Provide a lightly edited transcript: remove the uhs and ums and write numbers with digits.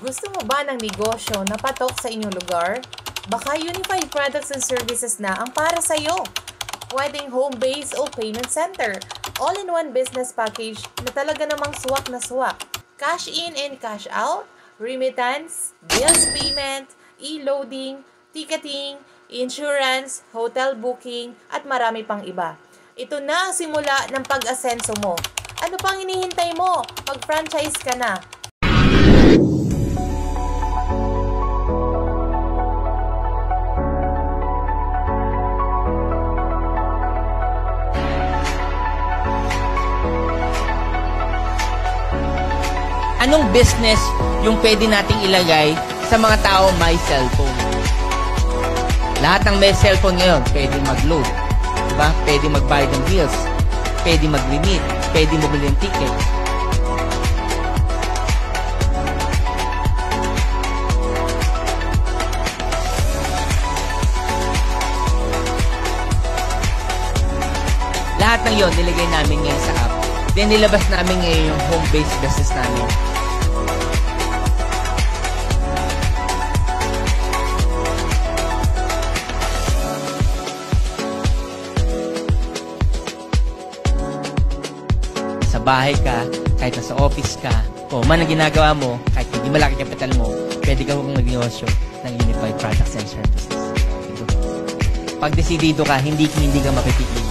Gusto mo ba ng negosyo na patok sa inyong lugar? Baka Unified Products and Services na ang para sa iyo. Pwedeng home base o payment center. All-in-one business package na talaga namang swak na swak. Cash in and cash out, remittance, bills payment, e-loading, ticketing, insurance, hotel booking, at marami pang iba. Ito na ang simula ng pag-asenso mo. Ano pang hinihintay mo? Mag-franchise ka na. Anong business yung pwede nating ilagay sa mga tao may cellphone? Lahat ng may cellphone ngayon, pwede mag-load. Diba? Pwede magbayad ng bills. Pwede mag-remit. Pwede bumili ng ticket. Lahat ng yon nilagay namin ngayon sa app. Then nilabas namin ngayon yung home-based business namin. Sa bahay ka, kahit nasa office ka, o man ang ginagawa mo, kahit hindi malaki kapital mo, pwede ka kung magnegosyo ng Unified Products and Services. Pag desidido ka, hindi ka mapipigil.